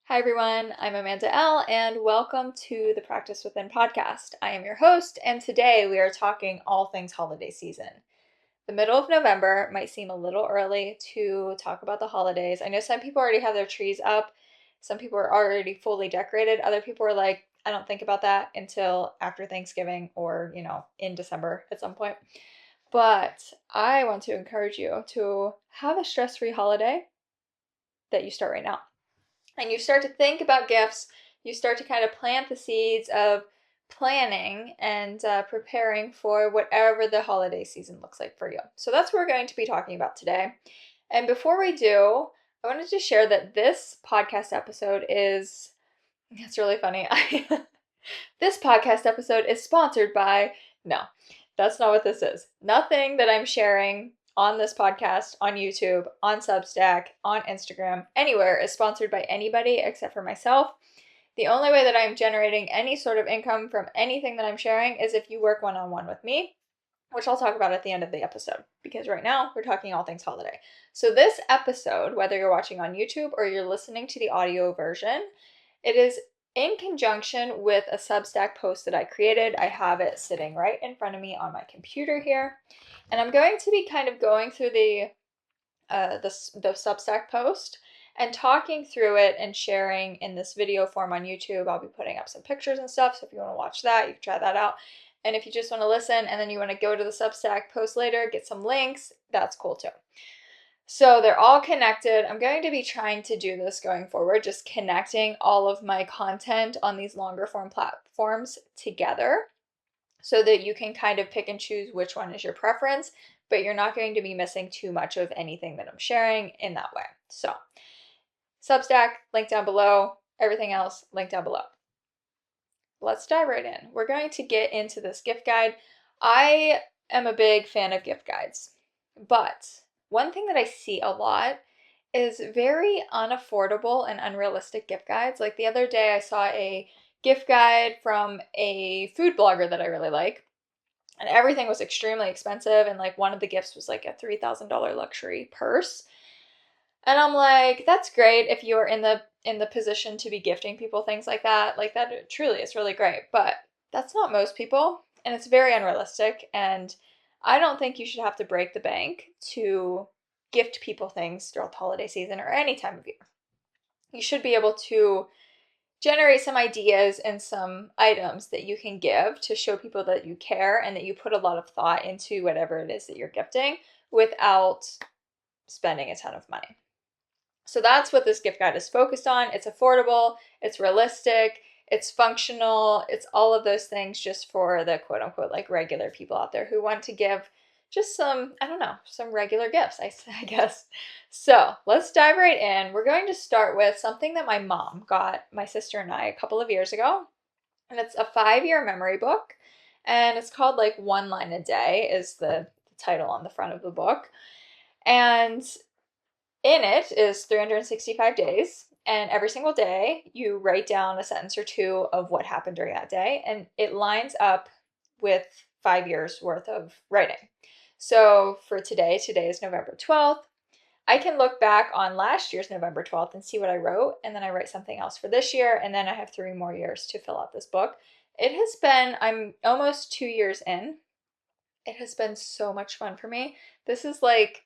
Hi everyone, I'm Amanda L, and welcome to the Practice Within podcast. I am your host, and today we are talking all things holiday season. The middle of November might seem a little early to talk about the holidays. I know some people already have their trees up, some people are already fully decorated, other people are like, I don't think about that until after Thanksgiving or, in December at some point. But I want to encourage you to have a stress-free holiday that you start right now. And you start to think about gifts, you start to kind of plant the seeds of planning and preparing for whatever the holiday season looks like for you. So that's what we're going to be talking about today. And before we do, I wanted to share that this podcast episode it's really funny. This podcast episode is sponsored by, no, that's not what this is. Nothing that I'm sharing on this podcast, on YouTube, on Substack, on Instagram, anywhere is sponsored by anybody except for myself. The only way that I'm generating any sort of income from anything that I'm sharing is if you work one-on-one with me, which I'll talk about at the end of the episode, because right now we're talking all things holiday. So this episode, whether you're watching on YouTube or you're listening to the audio version, it is in conjunction with a Substack post that I created. I have it sitting right in front of me on my computer here. And I'm going to be kind of going through the Substack post and talking through it and sharing in this video form on YouTube. I'll be putting up some pictures and stuff, so if you want to watch that, you can try that out. And if you just want to listen and then you want to go to the Substack post later, get some links, that's cool too. So they're all connected. I'm going to be trying to do this going forward, just connecting all of my content on these longer form platforms together so that you can kind of pick and choose which one is your preference, but you're not going to be missing too much of anything that I'm sharing in that way. So Substack, link down below. Everything else, link down below. Let's dive right in. We're going to get into this gift guide. I am a big fan of gift guides, but one thing that I see a lot is very unaffordable and unrealistic gift guides. Like the other day, I saw a gift guide from a food blogger that I really like, and everything was extremely expensive. And like one of the gifts was like a $3,000 luxury purse. And I'm like, that's great if you're in the position to be gifting people things like that. Like that truly is really great, but that's not most people, and it's very unrealistic, and I don't think you should have to break the bank to gift people things throughout the holiday season or any time of year. You should be able to generate some ideas and some items that you can give to show people that you care and that you put a lot of thought into whatever it is that you're gifting without spending a ton of money. So that's what this gift guide is focused on. It's affordable, it's realistic, it's functional, it's all of those things just for the quote unquote like regular people out there who want to give just some, I don't know, some regular gifts, I guess. So let's dive right in. We're going to start with something that my mom got my sister and I a couple of years ago. And it's a 5-year memory book. And it's called like One Line a Day is the title on the front of the book. And in it is 365 days, and every single day you write down a sentence or two of what happened during that day, and it lines up with 5 years worth of writing. So for today is November 12th. I can look back on last year's November 12th and see what I wrote, and then I write something else for this year, and then I have 3 more years to fill out this book. I'm almost 2 years in. It has been so much fun for me. This is like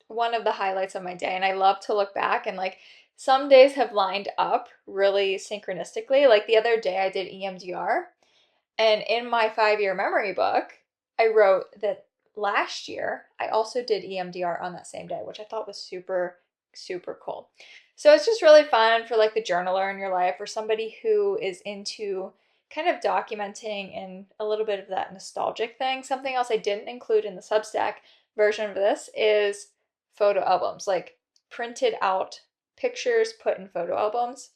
one of the highlights of my day, and I love to look back, and like some days have lined up really synchronistically. Like the other day I did EMDR, and in my 5-year memory book I wrote that last year I also did EMDR on that same day, which I thought was super super cool. So it's just really fun for like the journaler in your life or somebody who is into kind of documenting and a little bit of that nostalgic thing. Something else I didn't include in the Substack version of this is photo albums, like printed out pictures put in photo albums.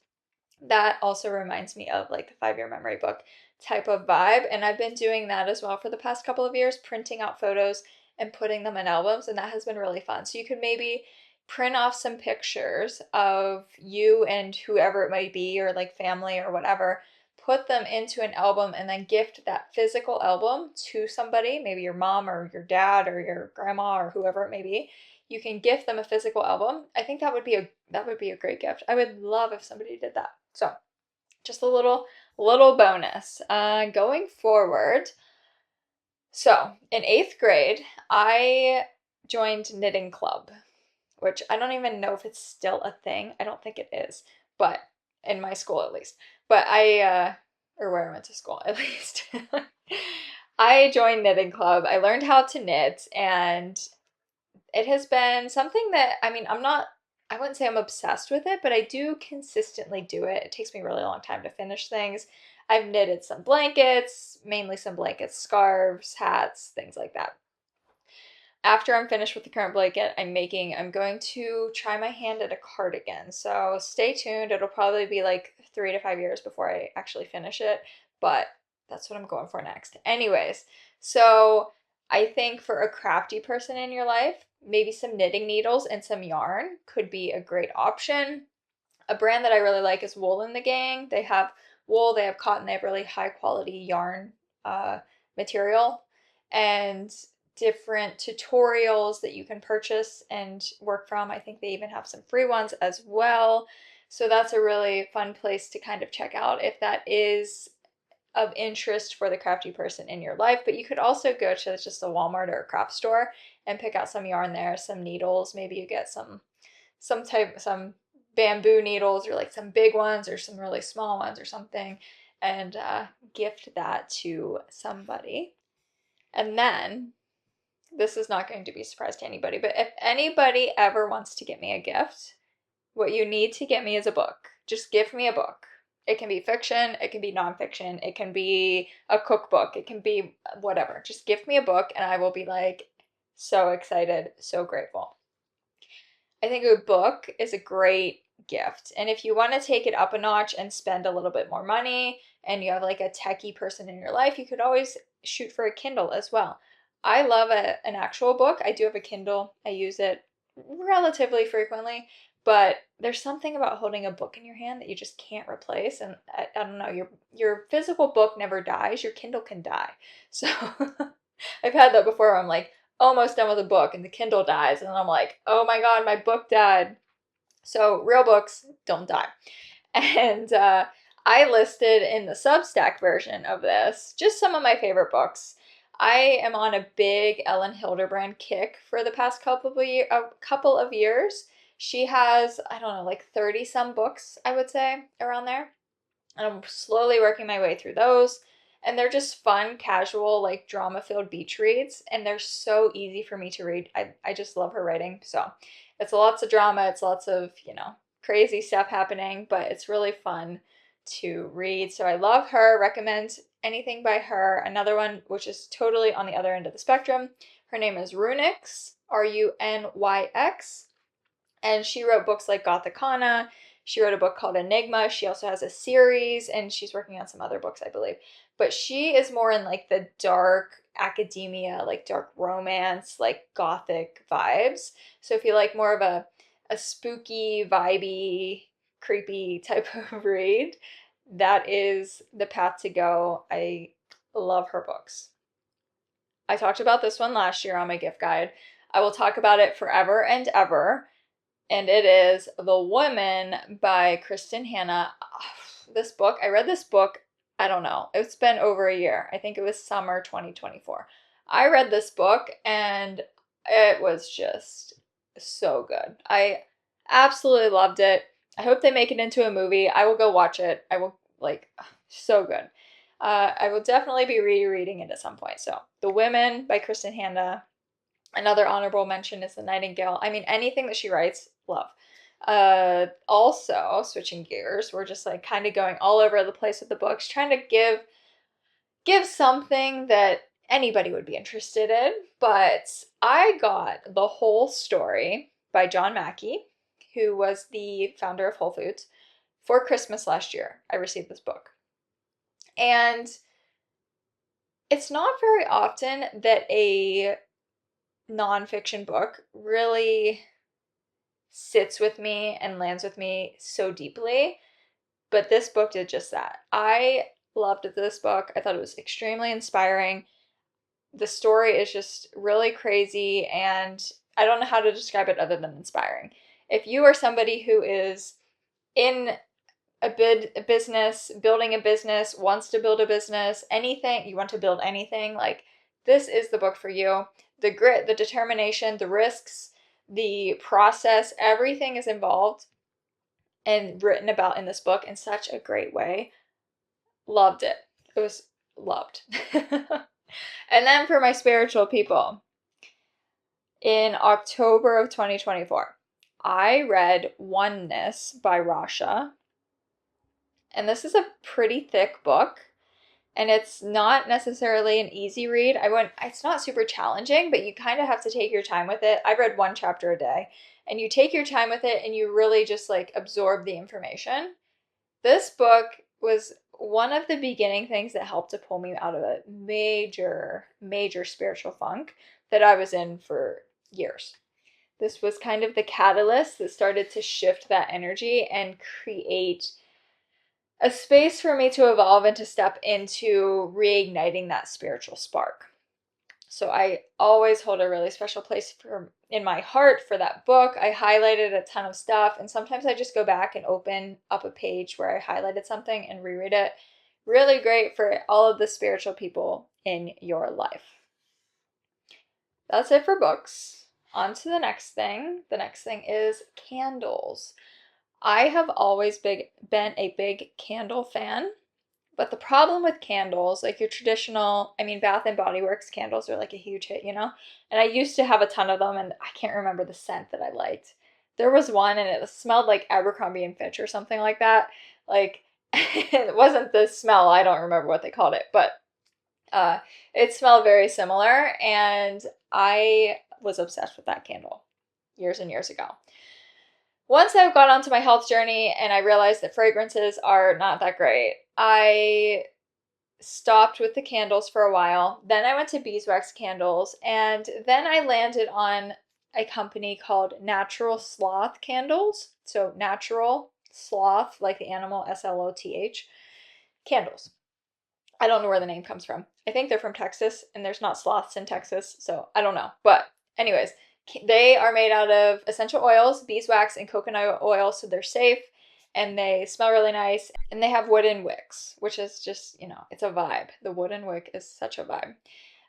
That also reminds me of like the 5-year memory book type of vibe. And I've been doing that as well for the past couple of years, printing out photos and putting them in albums. And that has been really fun. So you could maybe print off some pictures of you and whoever it might be, or like family or whatever, put them into an album, and then gift that physical album to somebody, maybe your mom or your dad or your grandma or whoever it may be. you can gift them a physical album. I think that would be a great gift. I would love if somebody did that. So just a little bonus. Going forward, so in 8th grade, I joined knitting club, which I don't even know if it's still a thing. I don't think it is, but in my school at least. But or where I went to school at least. I joined knitting club. I learned how to knit, and it has been something that, I mean, I wouldn't say I'm obsessed with it, but I do consistently do it. It takes me a really long time to finish things. I've knitted some blankets, mainly some blankets, scarves, hats, things like that. After I'm finished with the current blanket I'm going to try my hand at a cardigan. So stay tuned. It'll probably be like 3 to 5 years before I actually finish it, but that's what I'm going for next. Anyways, so I think for a crafty person in your life, maybe some knitting needles and some yarn could be a great option. A brand that I really like is Wool and the Gang. They have wool, they have cotton, they have really high quality yarn material, and different tutorials that you can purchase and work from. I think they even have some free ones as well. So that's a really fun place to kind of check out if that is of interest for the crafty person in your life. But you could also go to just a Walmart or a craft store and pick out some yarn there, some needles. Maybe you get some bamboo needles, or like some big ones or some really small ones or something, and gift that to somebody. And then, this is not going to be a surprise to anybody, but if anybody ever wants to get me a gift, what you need to get me is a book. Just give me a book. It can be fiction, it can be nonfiction, it can be a cookbook, it can be whatever. Just give me a book and I will be like so excited, so grateful. I think a book is a great gift. And if you want to take it up a notch and spend a little bit more money and you have like a techie person in your life, you could always shoot for a Kindle as well. I love an actual book. I do have a Kindle. I use it relatively frequently, but there's something about holding a book in your hand that you just can't replace. And I don't know, your physical book never dies. Your Kindle can die. So I've had that before where I'm like, almost done with a book and the Kindle dies, and I'm like, oh my god, my book died. So real books don't die. And I listed in the Substack version of this just some of my favorite books. I am on a big Ellen Hilderbrand kick for the past couple of years. She has, I don't know, like 30 some books, I would say, around there. And I'm slowly working my way through those. And they're just fun, casual, like drama-filled beach reads. And they're so easy for me to read. I just love her writing. So it's lots of drama. It's lots of, crazy stuff happening. But it's really fun to read. So I love her. Recommend anything by her. Another one, which is totally on the other end of the spectrum. Her name is Runyx, Runyx. And she wrote books like Gothicana. She wrote a book called Enigma. She also has a series, and she's working on some other books, I believe. But she is more in like the dark academia, like dark romance, like gothic vibes. So if you like more of a spooky, vibey, creepy type of read, that is the path to go. I love her books. I talked about this one last year on my gift guide. I will talk about it forever and ever. And it is The Woman by Kristen Hanna. This book, I read this book, I don't know, it's been over a year. I think it was summer 2024. I read this book and it was just so good. I absolutely loved it. I hope they make it into a movie. I will go watch it. I will, so good. I will definitely be rereading it at some point. So, The Women by Kristen Hanna. Another honorable mention is The Nightingale. I mean, anything that she writes, love. Also, switching gears, we're just like kind of going all over the place with the books, trying to give something that anybody would be interested in. But I got The Whole Story by John Mackey, who was the founder of Whole Foods, for Christmas last year. I received this book. And it's not very often that a nonfiction book really sits with me and lands with me so deeply, but this book did just that. I loved this book. I thought it was extremely inspiring. The story is just really crazy, and I don't know how to describe it other than inspiring. If you are somebody who is in a business, building a business, wants to build a business, anything, you want to build anything, like this is the book for you. The grit, the determination, the risks, the process, everything is involved and written about in this book in such a great way. Loved it. It was loved. And then for my spiritual people, in October of 2024, I read Oneness by Rasha. And this is a pretty thick book. And it's not necessarily an easy read. It's not super challenging, but you kind of have to take your time with it. I read one chapter a day, and you take your time with it and you really just like absorb the information. This book was one of the beginning things that helped to pull me out of a major, major spiritual funk that I was in for years. This was kind of the catalyst that started to shift that energy and create a space for me to evolve and to step into reigniting that spiritual spark. So I always hold a really special place in my heart for that book. I highlighted a ton of stuff, and sometimes I just go back and open up a page where I highlighted something and reread it. Really great for all of the spiritual people in your life. That's it for books. On to the next thing. The next thing is candles. I have always been a big candle fan, but the problem with candles, like your traditional, Bath and Body Works candles are like a huge hit, you know? And I used to have a ton of them, and I can't remember the scent that I liked. There was one, and it smelled like Abercrombie and Fitch or something like that. Like, it wasn't the smell, I don't remember what they called it, but it smelled very similar, and I was obsessed with that candle years and years ago. Once I got onto my health journey and I realized that fragrances are not that great, I stopped with the candles for a while. Then I went to beeswax candles, and then I landed on a company called Natural Sloth Candles. So Natural Sloth, like the animal, Sloth, candles. I don't know where the name comes from. I think they're from Texas, and there's not sloths in Texas, so I don't know. But anyways, they are made out of essential oils, beeswax, and coconut oil, so they're safe and they smell really nice. And they have wooden wicks, which is just, it's a vibe. The wooden wick is such a vibe.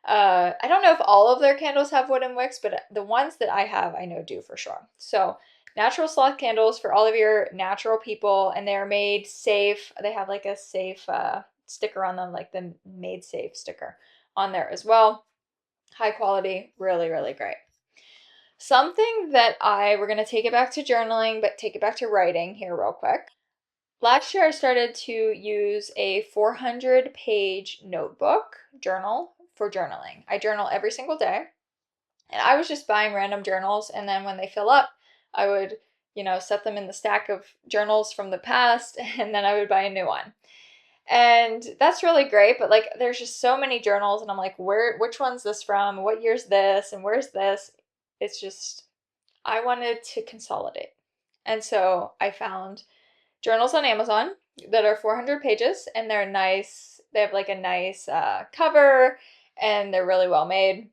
I don't know if all of their candles have wooden wicks, but the ones that I have, I know do for sure. So Natural Sloth candles for all of your natural people, and they are made safe. They have like a safe sticker on them, like the made safe sticker on there as well. High quality, really, really great. Something that we're going to take it back to journaling, but take it back to writing here real quick. Last year, I started to use a 400-page notebook journal for journaling. I journal every single day, and I was just buying random journals, and then when they fill up, I would, set them in the stack of journals from the past, and then I would buy a new one. And that's really great, but like there's just so many journals, and I'm like, which one's this from? What year's this? And where's this? It's just, I wanted to consolidate. And so I found journals on Amazon that are 400 pages, and they're nice. They have like a nice cover, and they're really well made.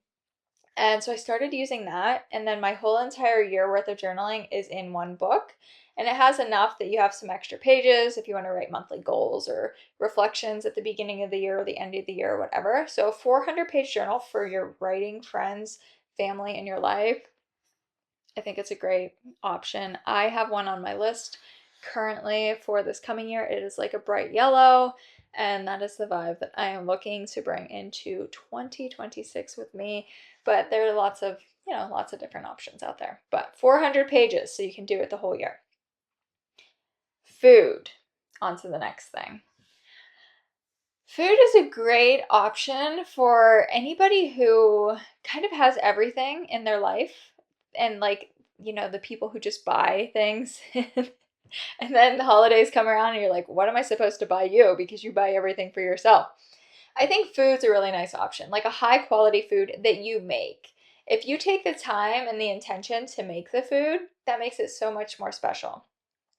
And so I started using that, and then my whole entire year worth of journaling is in one book. And it has enough that you have some extra pages if you want to write monthly goals or reflections at the beginning of the year or the end of the year or whatever. So a 400-page journal for your writing friends, family in your life. I think it's a great option. I have one on my list currently for this coming year. It is like a bright yellow, and that is the vibe that I am looking to bring into 2026 with me. But there are lots of different options out there. But 400 pages, so you can do it the whole year. Food. On to the next thing. Food is a great option for anybody who kind of has everything in their life, and like, the people who just buy things and then the holidays come around and you're like, what am I supposed to buy you because you buy everything for yourself? I think food's a really nice option, like a high quality food that you make. If you take the time and the intention to make the food, that makes it so much more special.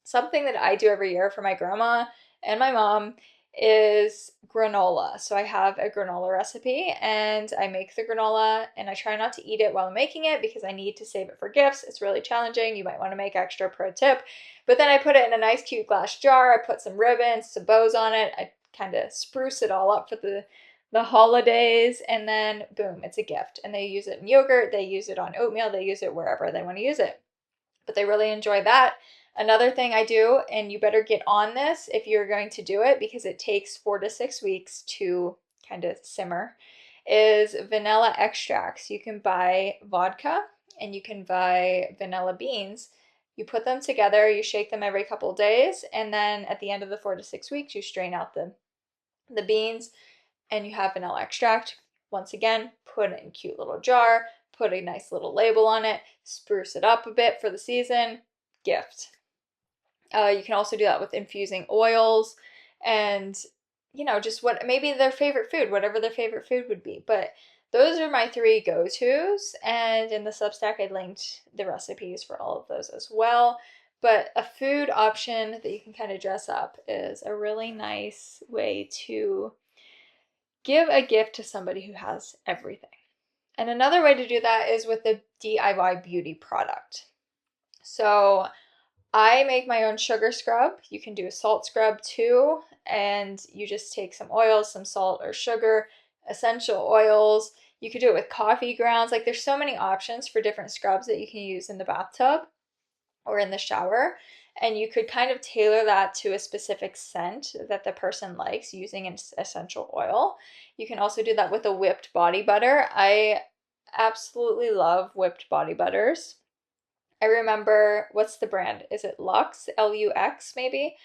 Something that I do every year for my grandma and my mom is granola. So I have a granola recipe and I make the granola and I try not to eat it while I'm making it because I need to save it for gifts. It's really challenging. You might want to make extra, pro tip. But then I put it in a nice cute glass jar. I put some ribbons, some bows on it. I kind of spruce it all up for the holidays, and then boom, it's a gift. And they use it in yogurt, they use it on oatmeal, they use it wherever they want to use it. But they really enjoy that. Another thing I do, and you better get on this if you're going to do it because it takes 4 to 6 weeks to kind of simmer, is vanilla extracts. You can buy vodka and you can buy vanilla beans. You put them together, you shake them every couple days, and then at the end of the 4 to 6 weeks, you strain out the beans and you have vanilla extract. Once again, put it in a cute little jar, put a nice little label on it, spruce it up a bit for the season, gift. You can also do that with infusing oils and, just what maybe their favorite food, whatever their favorite food would be. But those are my 3 go-tos. And in the Substack, I linked the recipes for all of those as well. But a food option that you can kind of dress up is a really nice way to give a gift to somebody who has everything. And another way to do that is with the DIY beauty product. So I make my own sugar scrub. You can do a salt scrub too. And you just take some oils, some salt or sugar, essential oils. You could do it with coffee grounds. Like there's so many options for different scrubs that you can use in the bathtub or in the shower. And you could kind of tailor that to a specific scent that the person likes using an essential oil. You can also do that with a whipped body butter. I absolutely love whipped body butters. I remember, what's the brand? Is it Lux? Lux maybe?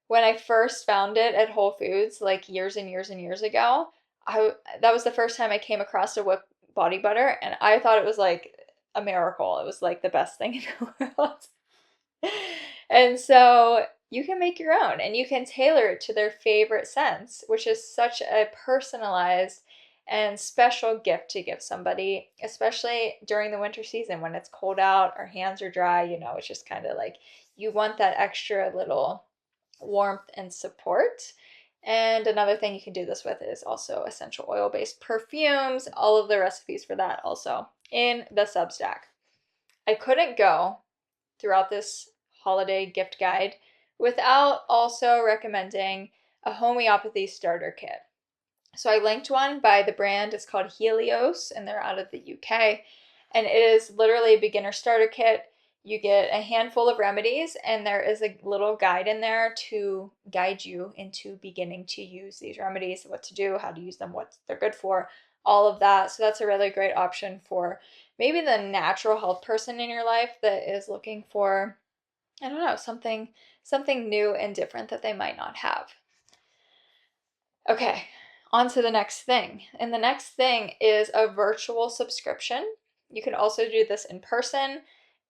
When I first found it at Whole Foods, like years and years and years ago, that was the first time I came across a whipped body butter, and I thought it was like a miracle. It was like the best thing in the world. And so you can make your own and you can tailor it to their favorite scents, which is such a personalized and special gift to give somebody, especially during the winter season when it's cold out, our hands are dry, it's just kind of like you want that extra little warmth and support. And another thing you can do this with is also essential oil based perfumes, all of the recipes for that also in the Substack. I couldn't go throughout this holiday gift guide without also recommending a homeopathy starter kit. So I linked one by the brand, it's called Helios, and they're out of the UK. And it is literally a beginner starter kit. You get a handful of remedies, and there is a little guide in there to guide you into beginning to use these remedies, what to do, how to use them, what they're good for, all of that. So that's a really great option for maybe the natural health person in your life that is looking for, I don't know, something new and different that they might not have. Okay, on to the next thing. And the next thing is a virtual subscription. You can also do this in person,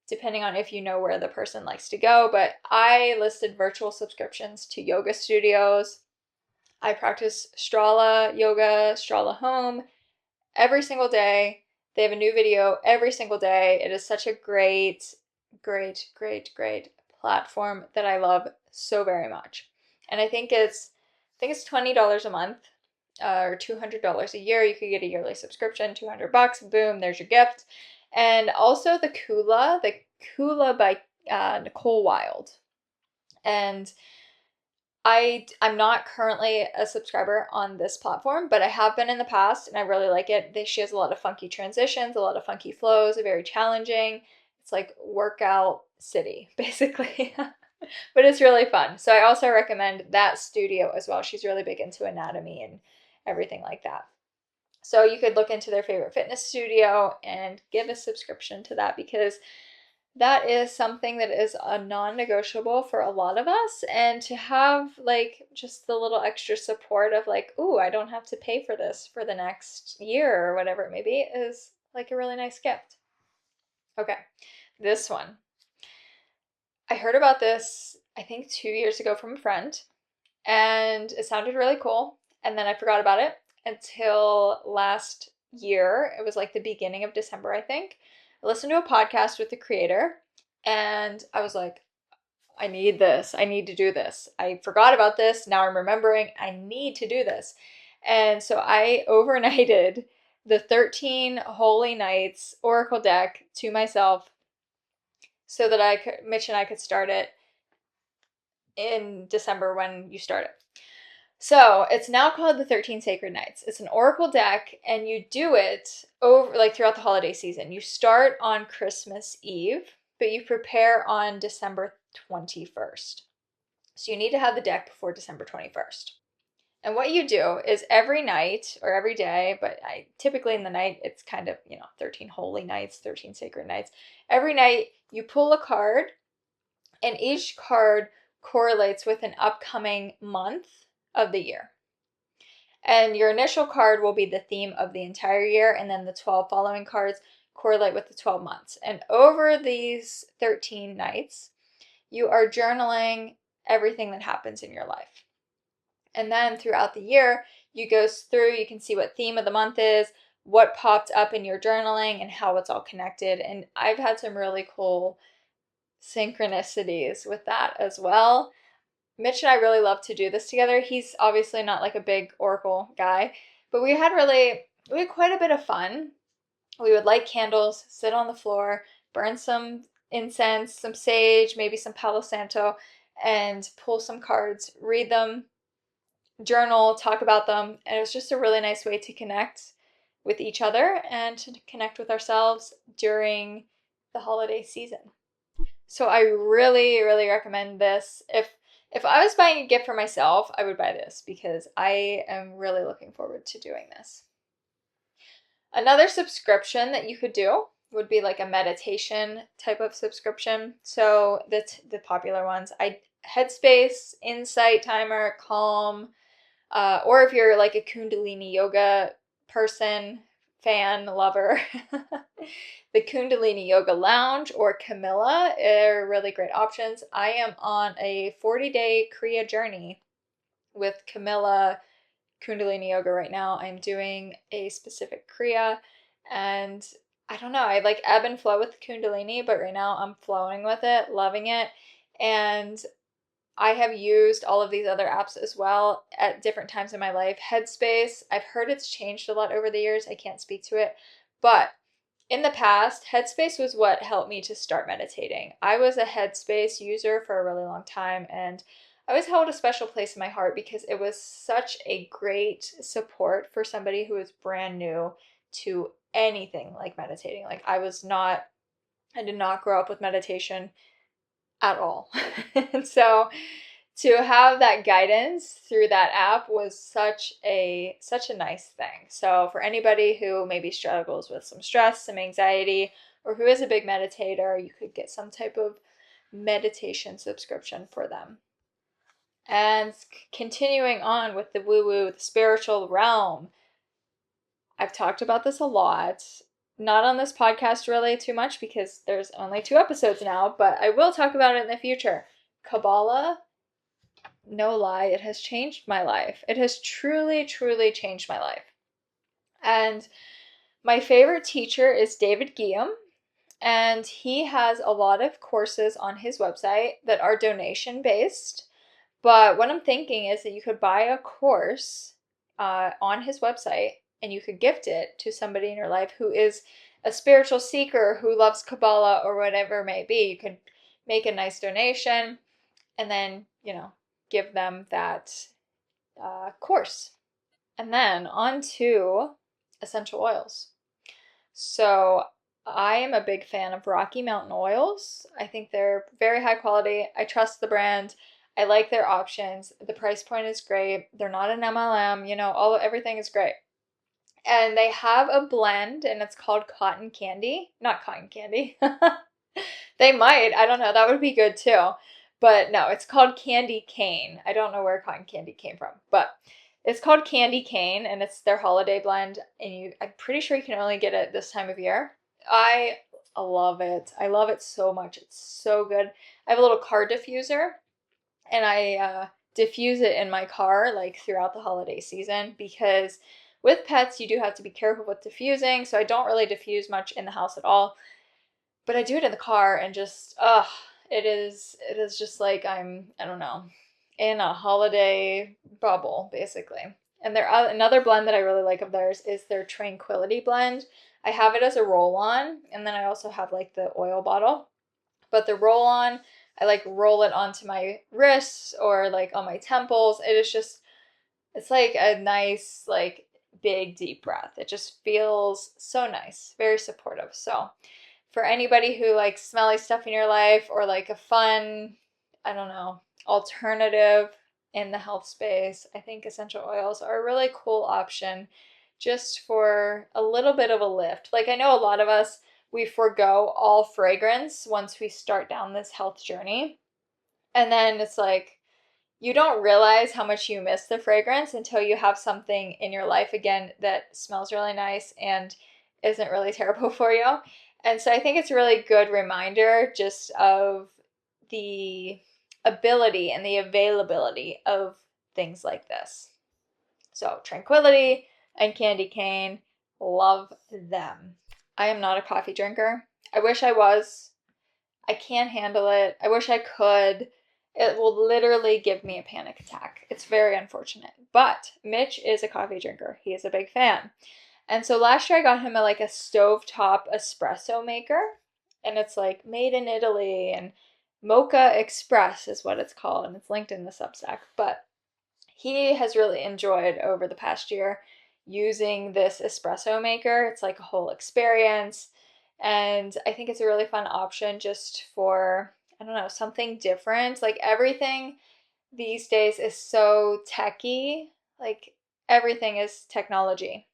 depending on if you know where the person likes to go. But I listed virtual subscriptions to yoga studios. I practice Strala Yoga, Strala Home every single day. They have a new video every single day. It is such a great, great, great, great platform that I love so very much. And I think it's $20 a month or $200 a year. You could get a yearly subscription, $200. Boom, there's your gift. And also the Kula by Nicole Wilde. And I'm not currently a subscriber on this platform, but I have been in the past and I really like it. She has a lot of funky transitions, a lot of funky flows, very challenging. It's like workout city, basically. But it's really fun. So I also recommend that studio as well. She's really big into anatomy and everything like that. So you could look into their favorite fitness studio and give a subscription to that because that is something that is a non-negotiable for a lot of us. And to have like just the little extra support of like, ooh, I don't have to pay for this for the next year or whatever it may be is like a really nice gift. Okay, this one. I heard about this, I think 2 years ago from a friend, and it sounded really cool. And then I forgot about it until last year. It was like the beginning of December, I think. I listened to a podcast with the creator, and I was like, I need this. I need to do this. I forgot about this. Now I'm remembering I need to do this. And so I overnighted the 13 Holy Nights Oracle deck to myself so that Mitch and I could start it in December when you start it. So it's now called the 13 Sacred Nights. It's an Oracle deck, and you do it over like throughout the holiday season. You start on Christmas Eve, but you prepare on December 21st. So you need to have the deck before December 21st. And what you do is every night or every day, but typically in the night, it's kind of, 13 holy nights, 13 sacred nights. Every night you pull a card, and each card correlates with an upcoming month of the year. And your initial card will be the theme of the entire year, and then the 12 following cards correlate with the 12 months. And over these 13 nights, you are journaling everything that happens in your life. And then throughout the year, you go through, you can see what theme of the month is, what popped up in your journaling, and how it's all connected. And I've had some really cool synchronicities with that as well. Mitch and I really love to do this together. He's obviously not like a big Oracle guy, but we had quite a bit of fun. We would light candles, sit on the floor, burn some incense, some sage, maybe some Palo Santo, and pull some cards, read them, journal, talk about them. And it was just a really nice way to connect with each other and to connect with ourselves during the holiday season. So I really, really recommend this. If I was buying a gift for myself, I would buy this because I am really looking forward to doing this. Another subscription that you could do would be like a meditation type of subscription. So the popular ones, Headspace, Insight Timer, Calm, or if you're like a Kundalini yoga person, fan, lover, the Kundalini Yoga Lounge or Camilla are really great options. I am on a 40-day Kriya journey with Camilla Kundalini Yoga right now. I'm doing a specific Kriya, and I don't know, I like ebb and flow with Kundalini, but right now I'm flowing with it, loving it. And I have used all of these other apps as well at different times in my life. Headspace, I've heard it's changed a lot over the years. I can't speak to it. But in the past, Headspace was what helped me to start meditating. I was a Headspace user for a really long time, and I always held a special place in my heart because it was such a great support for somebody who was brand new to anything like meditating. Like I did not grow up with meditation at all. And so to have that guidance through that app was such a nice thing. So for anybody who maybe struggles with some stress, some anxiety, or who is a big meditator, you could get some type of meditation subscription for them. And continuing on with the woo-woo, the spiritual realm, I've talked about this a lot. Not on this podcast really too much because there's only 2 episodes now, but I will talk about it in the future. Kabbalah, no lie, it has changed my life. It has truly, truly changed my life. And my favorite teacher is David Guillaume, and he has a lot of courses on his website that are donation based. But what I'm thinking is that you could buy a course on his website, and you could gift it to somebody in your life who is a spiritual seeker who loves Kabbalah or whatever it may be. You could make a nice donation and then, give them that course. And then on to essential oils. So I am a big fan of Rocky Mountain oils. I think they're very high quality. I trust the brand. I like their options. The price point is great. They're not an MLM, everything is great. And they have a blend, and it's called Cotton Candy. Not Cotton Candy. They might. I don't know. That would be good too. But no, it's called Candy Cane. I don't know where Cotton Candy came from, but it's called Candy Cane, and it's their holiday blend. And I'm pretty sure you can only get it this time of year. I love it. I love it so much. It's so good. I have a little car diffuser, and I diffuse it in my car like throughout the holiday season because with pets, you do have to be careful with diffusing, so I don't really diffuse much in the house at all. But I do it in the car and just, it is just like I don't know, in a holiday bubble, basically. And another blend that I really like of theirs is their Tranquility blend. I have it as a roll-on, and then I also have like the oil bottle. But the roll-on, I like roll it onto my wrists or like on my temples. It's like a nice, like big deep breath. It just feels so nice, very supportive. So for anybody who likes smelly stuff in your life or like a fun, I don't know, alternative in the health space, I think essential oils are a really cool option just for a little bit of a lift. Like I know a lot of us, we forego all fragrance once we start down this health journey. And then it's like, you don't realize how much you miss the fragrance until you have something in your life again that smells really nice and isn't really terrible for you. And so I think it's a really good reminder just of the ability and the availability of things like this. So, Tranquility and Candy Cane, love them. I am not a coffee drinker. I wish I was. I can't handle it. I wish I could. It will literally give me a panic attack. It's very unfortunate. But Mitch is a coffee drinker. He is a big fan. And so last year I got him like a stovetop espresso maker. And it's like made in Italy, and Mocha Express is what it's called. And it's linked in the Substack. But he has really enjoyed over the past year using this espresso maker. It's like a whole experience. And I think it's a really fun option just for, I don't know, something different. Like everything these days is so techy. Like everything is technology.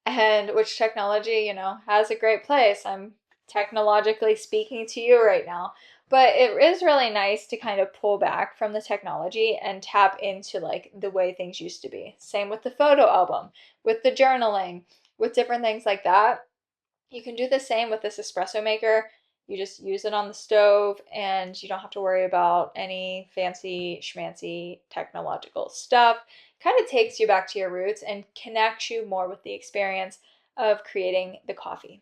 And which technology, has a great place. I'm technologically speaking to you right now. But it is really nice to kind of pull back from the technology and tap into like the way things used to be. Same with the photo album, with the journaling, with different things like that. You can do the same with this espresso maker. You just use it on the stove and you don't have to worry about any fancy schmancy technological stuff. Kind of takes you back to your roots and connects you more with the experience of creating the coffee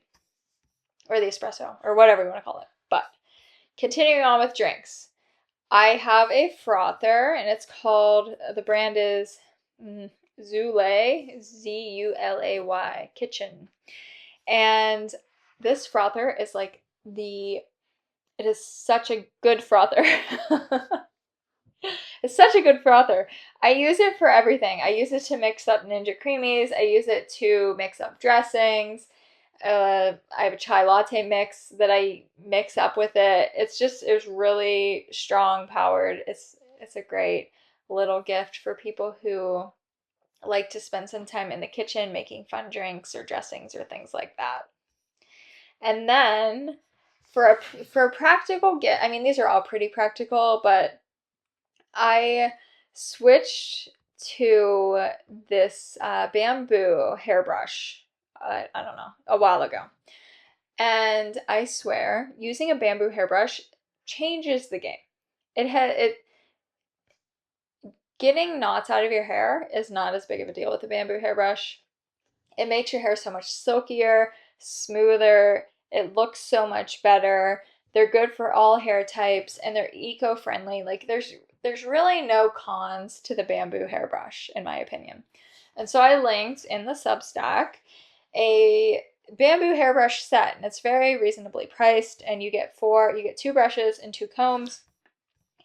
or the espresso or whatever you want to call it. But continuing on with drinks, I have a frother and it's called, the brand is Zulay, Zulay Kitchen. And this frother is like it is such a good frother. It's such a good frother. I use it for everything. I use it to mix up Ninja Creamies. I use it to mix up dressings. I have a chai latte mix that I mix up with it. It's really strong powered. It's a great little gift for people who like to spend some time in the kitchen making fun drinks or dressings or things like that. And then for a practical gift, I mean these are all pretty practical, but I switched to this bamboo hairbrush. I don't know, a while ago, and I swear, using a bamboo hairbrush changes the game. It getting knots out of your hair is not as big of a deal with a bamboo hairbrush. It makes your hair so much silkier, smoother. It looks so much better. They're good for all hair types and they're eco-friendly. Like there's really no cons to the bamboo hairbrush in my opinion. And so I linked in the Substack a bamboo hairbrush set and it's very reasonably priced and you get two brushes and two combs.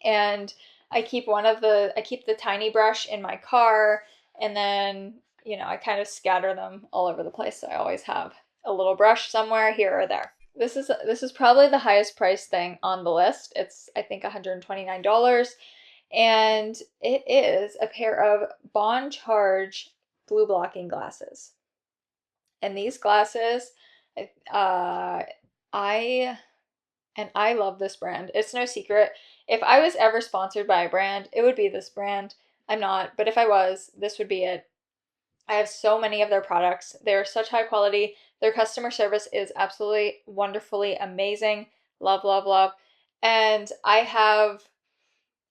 And I keep the tiny brush in my car and then, I kind of scatter them all over the place. So I always have a little brush somewhere here or there. This is probably the highest priced thing on the list. It's I think $129 and it is a pair of Bond Charge blue blocking glasses. And these glasses I I love this brand. It's no secret. If I was ever sponsored by a brand, it would be this brand. I'm not, but if I was, this would be it. I have so many of their products. They're such high quality. Their customer service is absolutely wonderfully amazing. Love, love, love. And I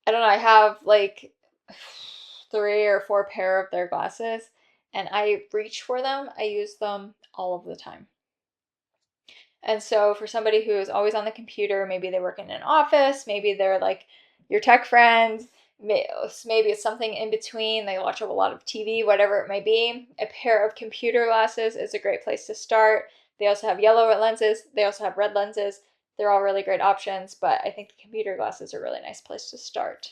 don't know, I have like 3 or 4 pair of their glasses and I reach for them. I use them all of the time. And so for somebody who is always on the computer, maybe they work in an office, maybe they're like your tech friend, maybe it's something in between, they watch a lot of TV, whatever it may be, a pair of computer glasses is a great place to start. They also have yellow lenses, they also have red lenses. They're all really great options, but I think the computer glasses are a really nice place to start.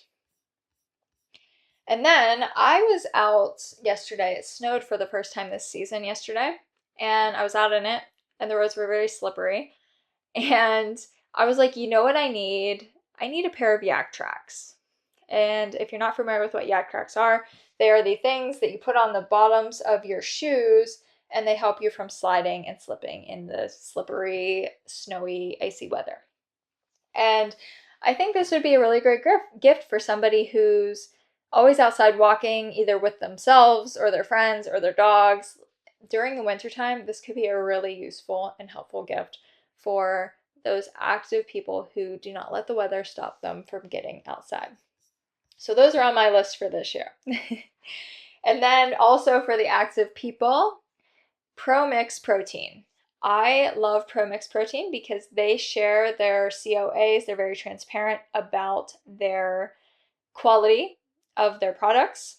And then I was out yesterday. It snowed for the first time this season yesterday, and I was out in it, and the roads were very slippery. And I was like, you know what I need? I need a pair of yak tracks. And if you're not familiar with what yak tracks are, they are the things that you put on the bottoms of your shoes, and they help you from sliding and slipping in the slippery, snowy, icy weather. And I think this would be a really great gift for somebody who's always outside walking, either with themselves or their friends or their dogs. During the wintertime, this could be a really useful and helpful gift for those active people who do not let the weather stop them from getting outside. So those are on my list for this year. And then also for the active people, ProMix protein. I love ProMix protein because they share their COAs. They're very transparent about their quality of their products.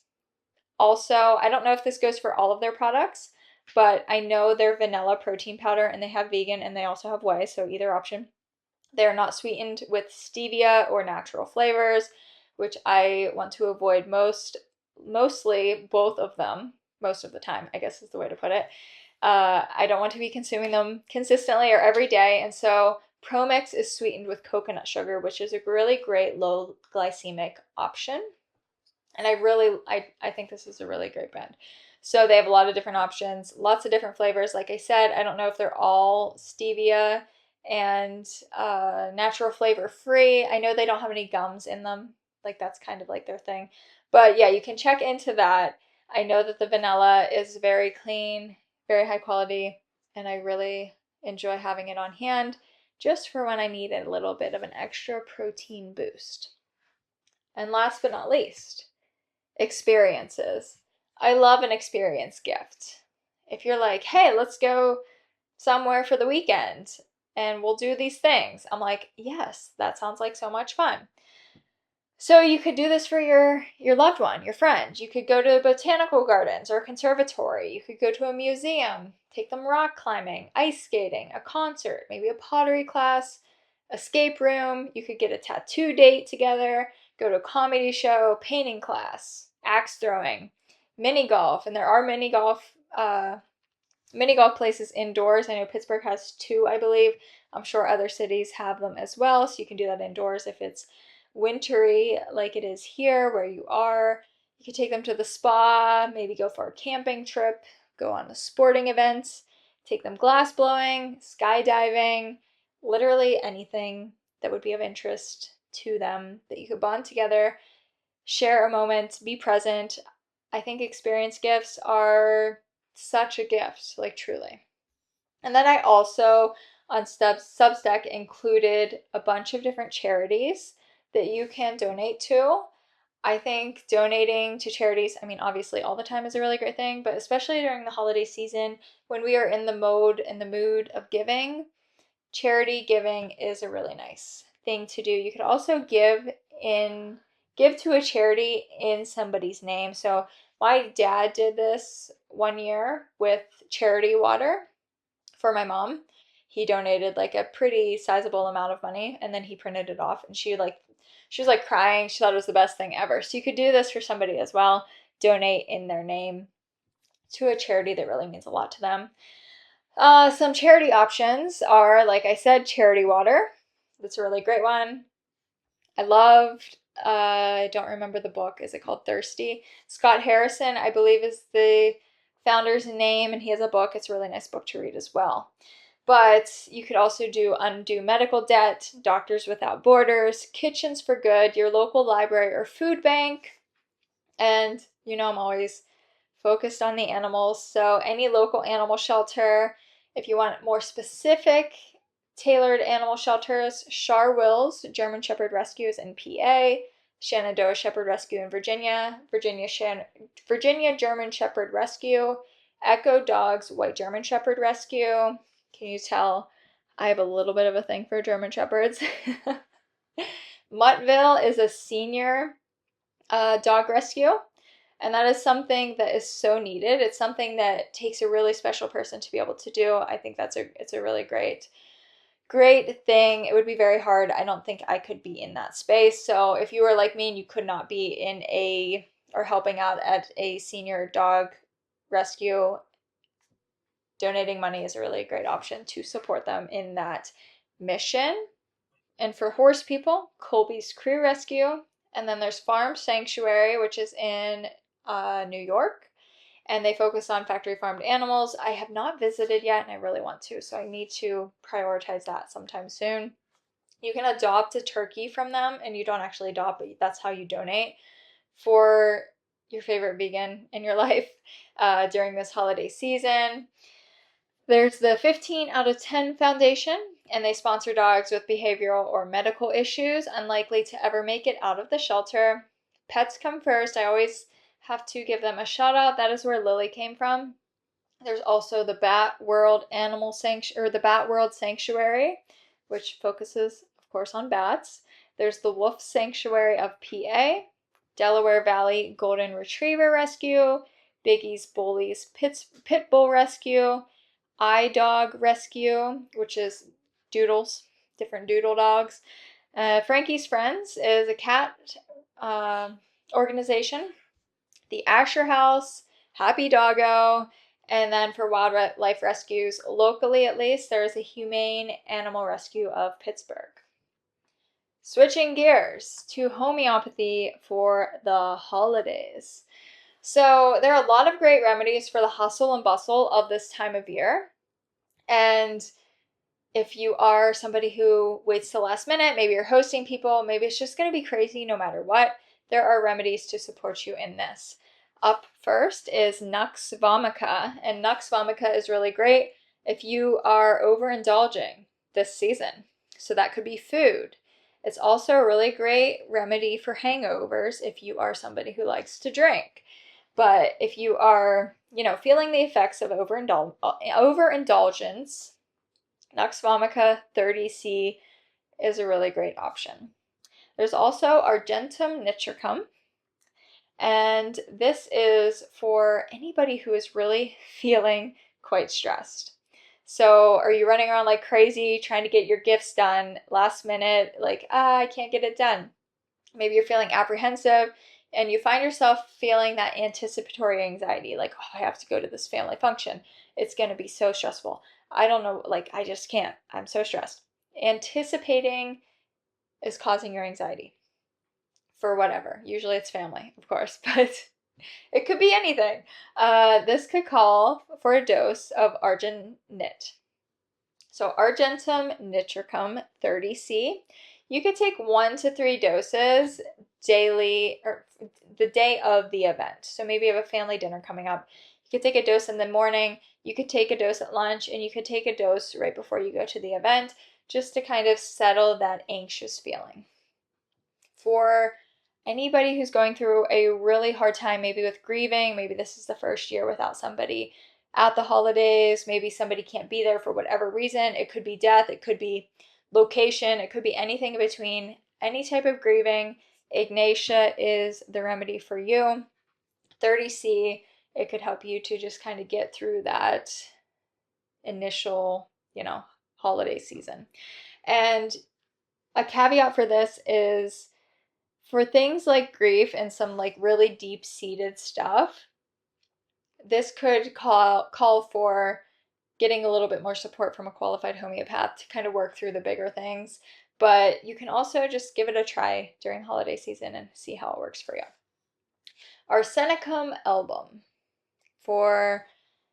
Also, I don't know if this goes for all of their products, but I know their vanilla protein powder, and they have vegan and they also have whey, so either option. They're not sweetened with stevia or natural flavors, which I want to avoid mostly both of them, most of the time, I guess is the way to put it. I don't want to be consuming them consistently or every day, and so ProMix is sweetened with coconut sugar, which is a really great low glycemic option. And I think this is a really great brand. So they have a lot of different options, lots of different flavors. Like I said, I don't know if they're all stevia and natural flavor free. I know they don't have any gums in them. Like that's kind of like their thing. But yeah, you can check into that. I know that the vanilla is very clean, very high quality, and I really enjoy having it on hand just for when I need a little bit of an extra protein boost. And last but not least, experiences. I love an experience gift. If you're like, hey, let's go somewhere for the weekend and we'll do these things, I'm like, yes, that sounds like so much fun. So you could do this for your loved one, your friend. You could go to botanical gardens or a conservatory. You could go to a museum, take them rock climbing, ice skating, a concert, maybe a pottery class, escape room. You could get a tattoo date together, go to a comedy show, painting class, axe throwing, mini golf, and there are mini golf places indoors. I know Pittsburgh has 2, I believe. I'm sure other cities have them as well, so you can do that indoors if it's wintry like it is here where you are. You could take them to the spa, maybe go for a camping trip, go on a sporting event, take them glass blowing, skydiving, literally anything that would be of interest to them that you could bond together, share a moment, be present. I think experience gifts are such a gift, like truly. And then I also on Substack included a bunch of different charities that you can donate to. I think donating to charities, I mean, obviously all the time is a really great thing, but especially during the holiday season when we are in the mood of giving, charity giving is a really nice thing to do. You could also give to a charity in somebody's name. So my dad did this one year with charity water for my mom. He donated like a pretty sizable amount of money, and then he printed it off, and she was like crying. She thought it was the best thing ever. So you could do this for somebody as well. Donate in their name to a charity that really means a lot to them. Some charity options are, like I said, charity water. That's a really great one. I loved, I don't remember the book. Is it called Thirsty? Scott Harrison, I believe, is the founder's name, and he has a book. It's a really nice book to read as well. But you could also do Undo Medical Debt, Doctors Without Borders, Kitchens for Good, your local library or food bank. And I'm always focused on the animals. So any local animal shelter. If you want more specific, tailored animal shelters, Char Wills German Shepherd Rescues in PA, Shenandoah Shepherd Rescue in Virginia, Virginia German Shepherd Rescue, Echo Dogs White German Shepherd Rescue. Can you tell I have a little bit of a thing for German Shepherds. Muttville is a senior dog rescue, and that is something that is so needed. It's something that takes a really special person to be able to do. I think it's a really great thing. It would be very hard. I don't think I could be in that space. So if you were like me and you could not be in a or helping out at a senior dog rescue, donating money is a really great option to support them in that mission. And for horse people, Colby's Crew Rescue. And then there's Farm Sanctuary, which is in New York. And they focus on factory farmed animals. I have not visited yet, and I really want to, so I need to prioritize that sometime soon. You can adopt a turkey from them, and you don't actually adopt, but that's how you donate for your favorite vegan in your life during this holiday season. There's the 15 out of 10 Foundation, and they sponsor dogs with behavioral or medical issues unlikely to ever make it out of the shelter. Pets come first. I always have to give them a shout out. That is where Lily came from. There's also the Bat World Sanctuary, which focuses, of course, on bats. There's the Wolf Sanctuary of PA, Delaware Valley Golden Retriever Rescue, Biggie's Bullies Pit Bull Rescue, iDog Rescue, which is doodles, different doodle dogs. Frankie's Friends is a cat organization. The Asher House, Happy Doggo, and then for wildlife rescues, locally at least, there is a Humane Animal Rescue of Pittsburgh. Switching gears to homeopathy for the holidays. So there are a lot of great remedies for the hustle and bustle of this time of year. And if you are somebody who waits till the last minute, maybe you're hosting people, maybe it's just going to be crazy no matter what, there are remedies to support you in this. Up first is Nux Vomica, and Nux Vomica is really great if you are overindulging this season. So that could be food. It's also a really great remedy for hangovers if you are somebody who likes to drink. But if you are, feeling the effects of overindulgence, Nux Vomica 30C is a really great option. There's also Argentum nitricum, and this is for anybody who is really feeling quite stressed. So are you running around like crazy trying to get your gifts done last minute, like, I can't get it done? Maybe you're feeling apprehensive and you find yourself feeling that anticipatory anxiety, like, oh, I have to go to this family function. It's going to be so stressful. I don't know, like, I just can't. I'm so stressed. Anticipating is causing your anxiety for whatever. Usually it's family, of course, but it could be anything. This could call for a dose of Argent-Nit. So Argentum nitricum 30C. You could take 1 to 3 doses daily or the day of the event. So maybe you have a family dinner coming up. You could take a dose in the morning, you could take a dose at lunch, and you could take a dose right before you go to the event just to kind of settle that anxious feeling. For anybody who's going through a really hard time, maybe with grieving, maybe this is the first year without somebody at the holidays, maybe somebody can't be there for whatever reason. It could be death, it could be location, it could be anything in between. Any type of grieving, Ignatia is the remedy for you. 30C, it could help you to just kind of get through that initial, holiday season. And a caveat for this is for things like grief and some like really deep-seated stuff, this could call for getting a little bit more support from a qualified homeopath to kind of work through the bigger things. But you can also just give it a try during holiday season and see how it works for you. Arsenicum album. For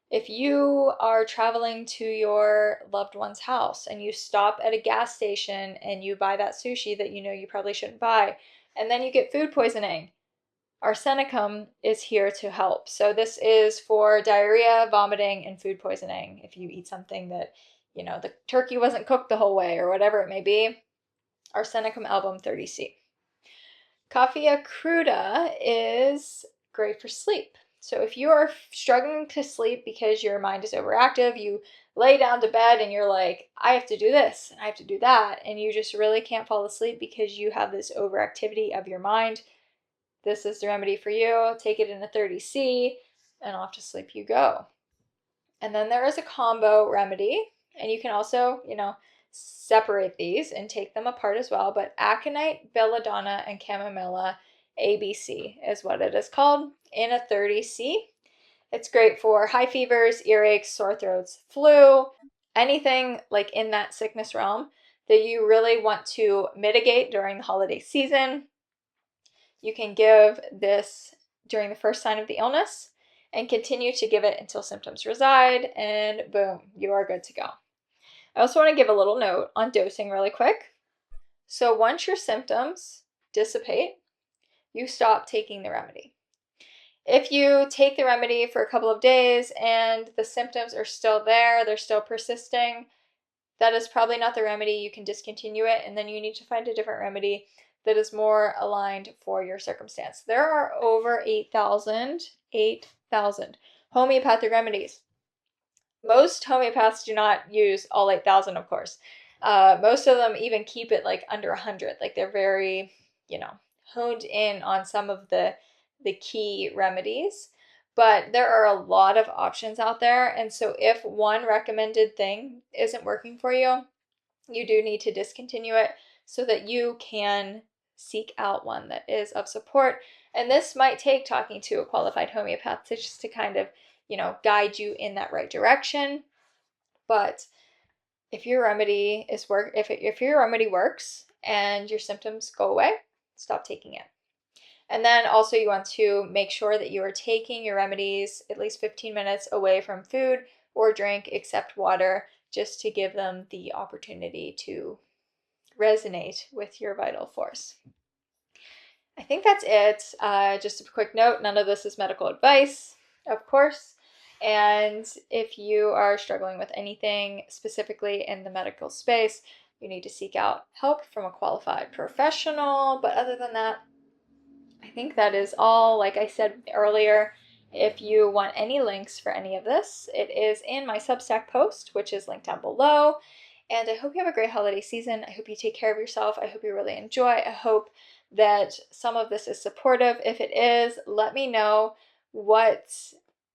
if you are traveling to your loved one's house and you stop at a gas station and you buy that sushi that you probably shouldn't buy, and then you get food poisoning, Arsenicum is here to help. So this is for diarrhea, vomiting, and food poisoning. If you eat something that, the turkey wasn't cooked the whole way or whatever it may be, Arsenicum album 30C. Coffea cruda is great for sleep. So if you are struggling to sleep because your mind is overactive, you lay down to bed and you're like, I have to do this and I have to do that, and you just really can't fall asleep because you have this overactivity of your mind, this is the remedy for you. Take it in a 30C and off to sleep you go. And then there is a combo remedy, and you can also, separate these and take them apart as well. But aconite, belladonna, and chamomilla ABC is what it is called in a 30C. It's great for high fevers, earaches, sore throats, flu, anything like in that sickness realm that you really want to mitigate during the holiday season. You can give this during the first sign of the illness and continue to give it until symptoms reside, and boom, you are good to go. I also want to give a little note on dosing really quick. So once your symptoms dissipate, you stop taking the remedy. If you take the remedy for a couple of days and the symptoms are still there, they're still persisting, that is probably not the remedy. You can discontinue it, and then you need to find a different remedy that is more aligned for your circumstance. There are over 8,000 homeopathic remedies. Most homeopaths do not use all 8,000, of course. Most of them even keep it like under 100. Like they're very, honed in on some of the key remedies. But there are a lot of options out there. And so if one recommended thing isn't working for you, you do need to discontinue it so that you can seek out one that is of support. And this might take talking to a qualified homeopath to just to kind of, guide you in that right direction. But if your remedy if your remedy works and your symptoms go away, stop taking it. And then also you want to make sure that you are taking your remedies at least 15 minutes away from food or drink except water, just to give them the opportunity to resonate with your vital force. I think that's it. Just a quick note, none of this is medical advice, of course. And if you are struggling with anything specifically in the medical space, you need to seek out help from a qualified professional. But other than that, I think that is all. Like I said earlier, if you want any links for any of this, it is in my Substack post, which is linked down below. And I hope you have a great holiday season. I hope you take care of yourself. I hope you really enjoy. I hope that some of this is supportive. If it is, let me know what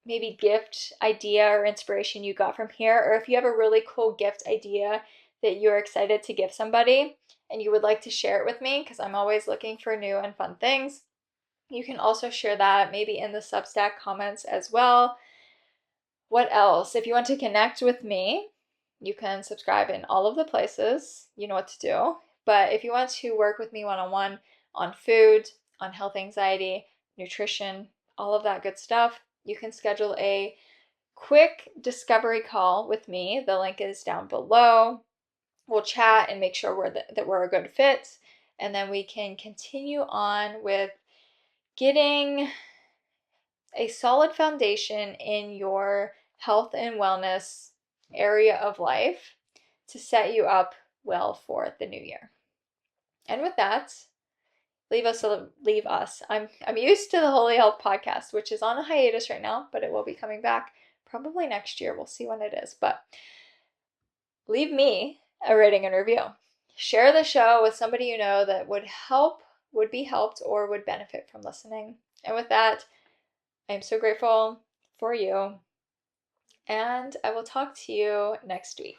maybe gift idea or inspiration you got from here, or if you have a really cool gift idea that you're excited to give somebody and you would like to share it with me, because I'm always looking for new and fun things. You can also share that maybe in the Substack comments as well. What else? If you want to connect with me, you can subscribe in all of the places. You know what to do. But if you want to work with me one-on-one on food, on health anxiety, nutrition, all of that good stuff, you can schedule a quick discovery call with me. The link is down below. We'll chat and make sure that we're a good fit. And then we can continue on with getting a solid foundation in your health and wellness area of life to set you up well for the new year. And with that, leave us. I'm used to the Holy Health podcast, which is on a hiatus right now, but it will be coming back probably next year. We'll see when it is. But leave me a rating and review. Share the show with somebody you know that would be helped, or would benefit from listening. And with that, I am so grateful for you, and I will talk to you next week.